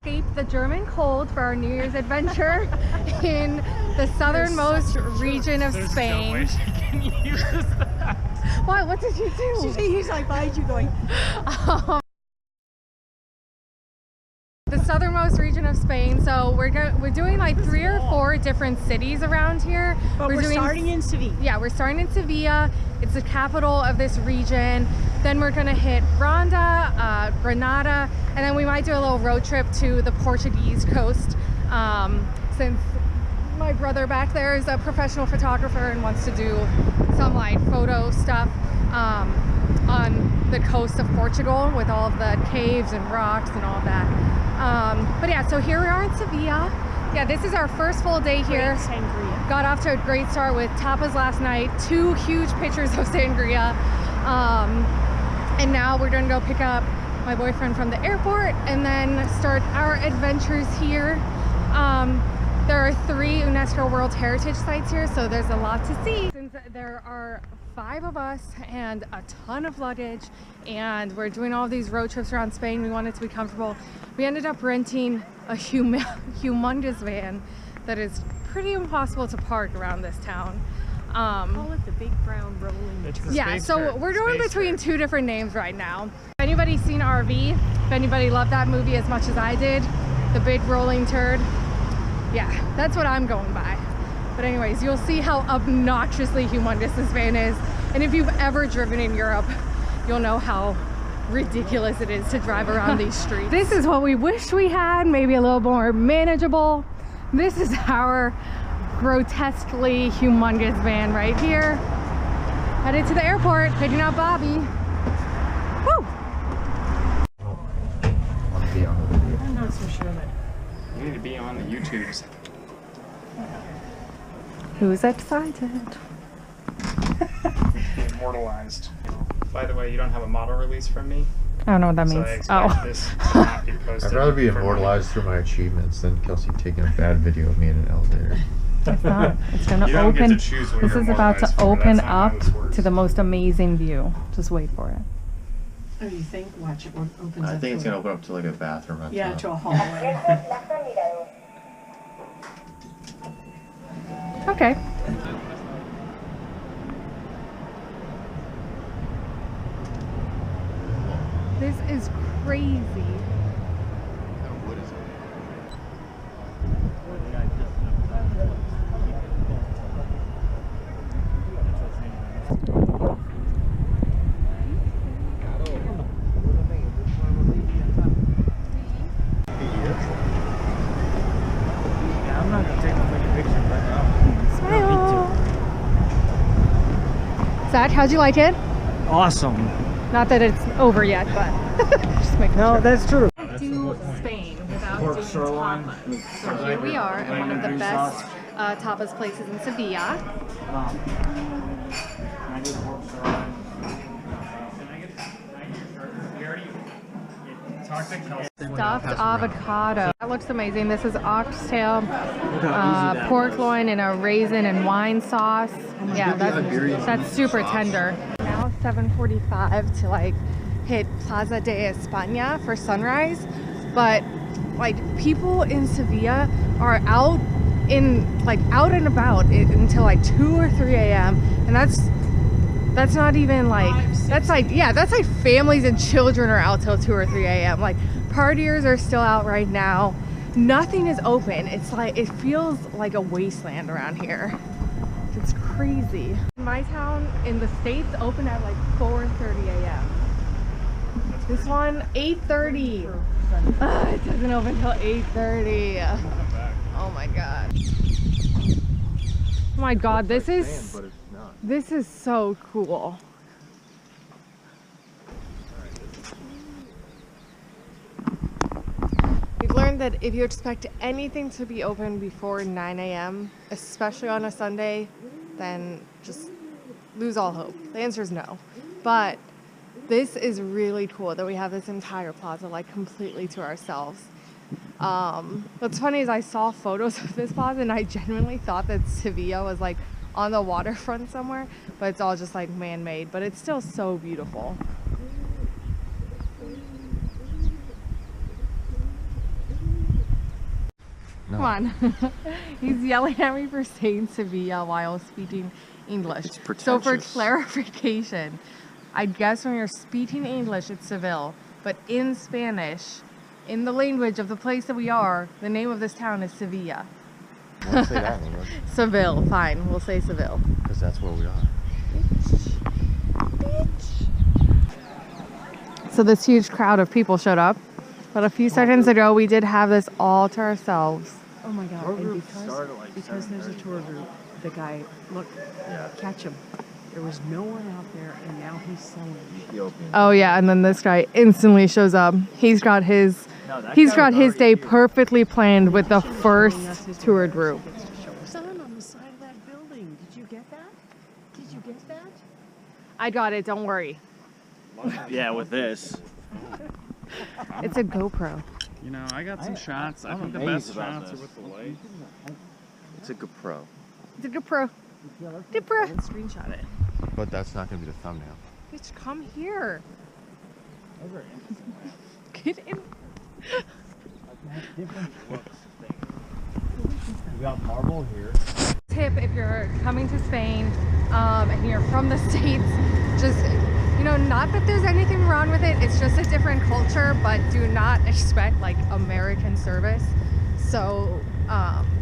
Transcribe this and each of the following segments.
Escape the German cold for our New Year's adventure in the southernmost region of Spain. No way she can use that. What did you do? He's like behind you going. The southernmost region of Spain. So we're doing like 3 or 4 different cities around here. But we're starting in Seville. Yeah, we're starting in Seville. It's the capital of this region. Then we're gonna hit Ronda, Granada, and then we might do a little road trip to the Portuguese coast, since my brother back there is a professional photographer and wants to do some like photo stuff on the coast of Portugal with all of the caves and rocks and all of that. But yeah, so here we are in Seville. Yeah, this is our first full day here. Sangria. Got off to a great start with tapas last night, 2 huge pitchers of sangria. And now we're gonna go pick up my boyfriend from the airport and then start our adventures here. There are 3 UNESCO World Heritage Sites here, so there's a lot to see. Since there are 5 of us and a ton of luggage, and we're doing all of these road trips around Spain, we wanted to be comfortable. We ended up renting a humongous van that is pretty impossible to park around this town. Call it the big brown rolling. Yeah, so we're going between 2 different names right now. If anybody's seen RV, if anybody loved that movie as much as I did, the big rolling turd, yeah, that's what I'm going by. But anyways, you'll see how obnoxiously humongous this van is. And if you've ever driven in Europe, you'll know how ridiculous it is to drive around these streets. This is what we wish we had, maybe a little more manageable. This is our grotesquely humongous van right here. Headed to the airport, picking up Bobby. Woo! I'm not so sure that. You need to be on the YouTubes. Who's excited? Be immortalized. By the way, you don't have a model release from me. I don't know what that So I means. expect this to not be posted. I'd rather be for immortalized through my achievements than Kelsey taking a bad video of me in an elevator. It's not. It's gonna You don't get open. to choose what This you're is about to immortalized for. open That's not how up this works. to the most amazing view. Just wait for it. Oh, you think? Watch it opens I up. think it's to gonna open up to like a bathroom. At Yeah, the to a hallway. Okay. This is crazy. What is it? Yeah, I'm not gonna take a fucking picture right now. Smile. Zach, how'd you like it? Awesome. Not that it's over yet, but just making No, sure. that's true. Do Spain without Pork doing sirloin. tapas. So here we are at one of the best tapas places in Sevilla. Stuffed avocado. That looks amazing. This is oxtail, pork loin in a raisin and wine sauce. Yeah, that's super tender. Now 7:45 to like hit Plaza de España for sunrise, but like people in Sevilla are out and about until like 2 or 3 a.m. and that's not even like, that's like families and children are out till 2 or 3 a.m. Like partiers are still out right now. Nothing is open. It's like, it feels like a wasteland around here. It's crazy. My town in the States open at like 4:30 a.m. This one, 8:30. It doesn't open until 8:30. Oh my god. Oh my god, this is so cool. We've learned that if you expect anything to be open before 9 a.m., especially on a Sunday, then just lose all hope. The answer is no. But this is really cool that we have this entire plaza like completely to ourselves. What's funny is I saw photos of this plaza and I genuinely thought that Sevilla was like on the waterfront somewhere, but it's all just like man-made, but it's still so beautiful. No. Come on. He's yelling at me for saying Sevilla while speaking English. It's So for pretentious. clarification, I guess when you're speaking English, it's Seville. But in Spanish, in the language of the place that we are, the name of this town is Sevilla. Won't say that in English. Seville, fine. We'll say Seville. Because that's where we are. So this huge crowd of people showed up. But a few seconds ago, we did have this all to ourselves. Oh my God! And because there's a tour group, the guy, look, catch him. There was no one out there, and now he's selling. Oh yeah, and then this guy instantly shows up. He's got his day perfectly planned with the first tour group. Son on the side of that building. Did you get that? Did you get that? I got it, don't worry. Yeah, with this. It's a GoPro. You know, I got some shots. I think the amazed best about shots this. are with the light. It's a good pro. It's a GoPro. GoPro. Screenshot it. But that's not going to be the thumbnail. Bitch, come here. Get in. We got marble here. Tip if you're coming to Spain and you're from the States, just, you know, not that there's anything wrong with it, it's just a different culture, but do not expect like American service. So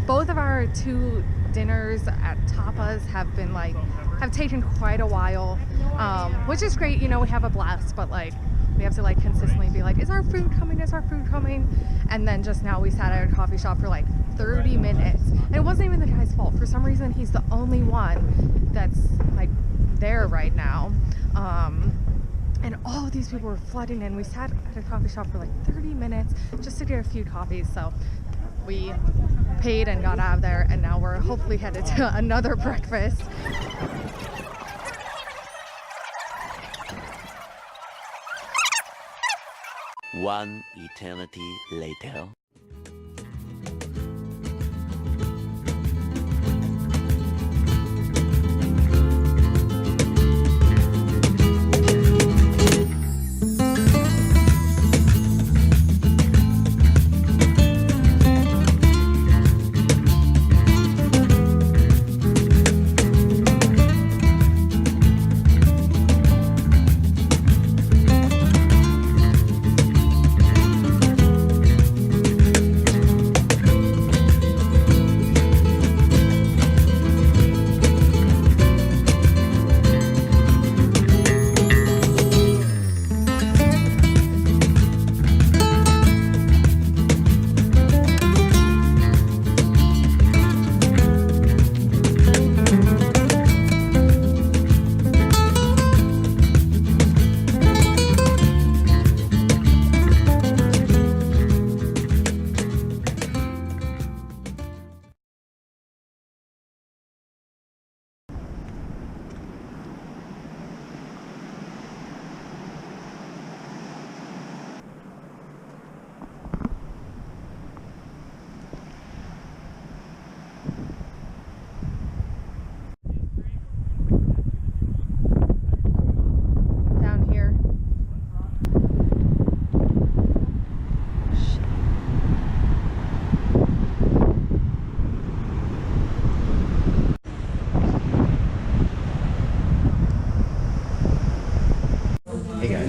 both of our 2 dinners at tapas have taken quite a while, which is great. You know, we have a blast, but like we have to like consistently be like, is our food coming, is our food coming? And then just now we sat at a coffee shop for like 30 minutes, and it wasn't even the guy's fault. For some reason he's the only one that's like there right now, and all of these people were flooding in. We sat at a coffee shop for like 30 minutes just to get a few coffees. So we paid and got out of there, and now we're hopefully headed to another breakfast. One eternity later.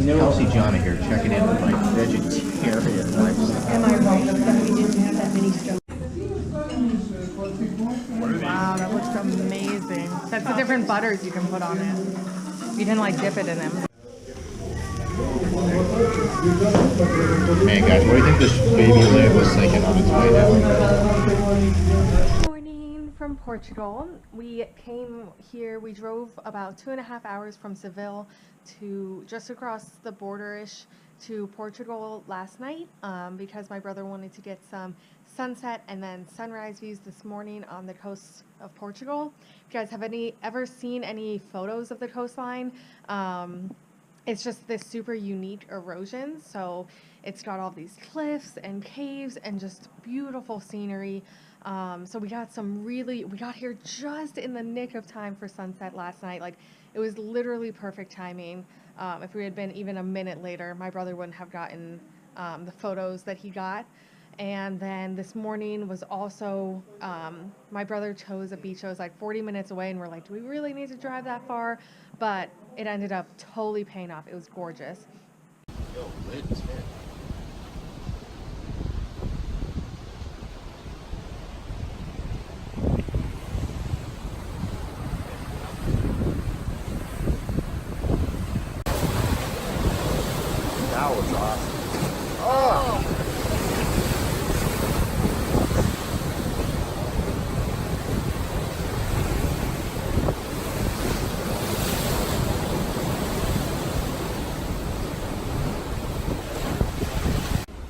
Kelsey Jana here, checking in with my vegetarian lifestyle. Am I right that we didn't have that many stones? Wow, that looks amazing. That's the different butters you can put on it. You can like dip it in them. Man, guys, what do you think this baby lamb was thinking on its way down? Morning from Portugal. We came here, we drove about 2.5 hours from Seville to just across the border-ish to Portugal last night because my brother wanted to get some sunset and then sunrise views this morning on the coast of Portugal. If you guys have ever seen any photos of the coastline, it's just this super unique erosion. So it's got all these cliffs and caves and just beautiful scenery. So we got here just in the nick of time for sunset last night. Like, it was literally perfect timing. If we had been even a minute later, my brother wouldn't have gotten the photos that he got. And then this morning was also, my brother chose a beach that was like 40 minutes away, and we're like, do we really need to drive that far? But it ended up totally paying off. It was gorgeous. Yo, lit as heck. That was awesome. Oh!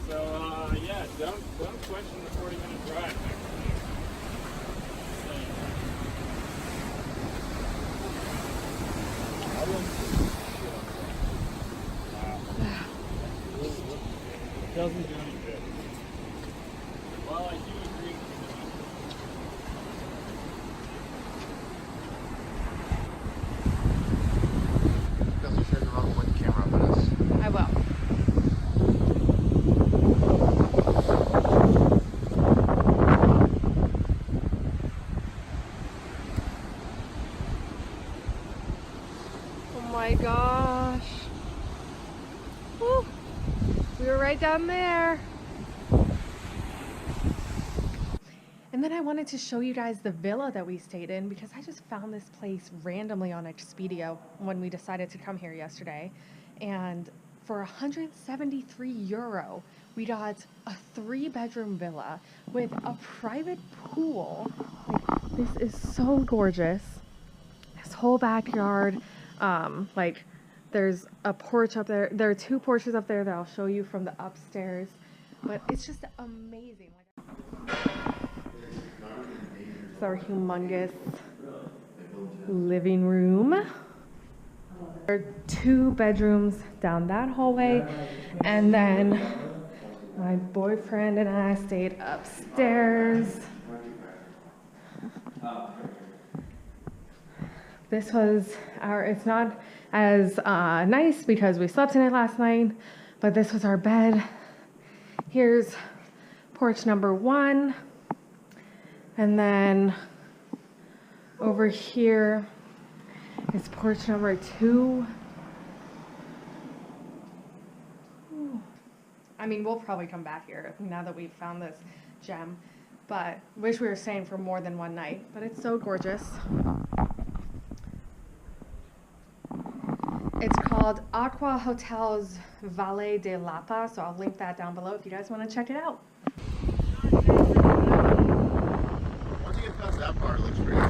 So, yeah, don't question the 40-minute drive. Doesn't do any good. Well, I do agree. Because you sure you're wrong with the camera up on us. I will. Oh my gosh. Woo. We were right down there. And then I wanted to show you guys the villa that we stayed in, because I just found this place randomly on Expedia when we decided to come here yesterday. And for 173 euro, we got a 3-bedroom villa with a private pool. Like, this is so gorgeous. This whole backyard, like, there's a porch up there. There are 2 porches up there that I'll show you from the upstairs. But it's just amazing. It's our humongous living room. There are 2 bedrooms down that hallway. And then my boyfriend and I stayed upstairs. This was it's not as nice because we slept in it last night, but this was our bed. Here's porch number 1. And then over here is porch number 2. Ooh. I mean, we'll probably come back here now that we've found this gem, but wish we were staying for more than one night, but it's so gorgeous. It's called Aqua Hotels Valle de Lapa, so I'll link that down below if you guys want to check it out. Once you get past that part, it looks pretty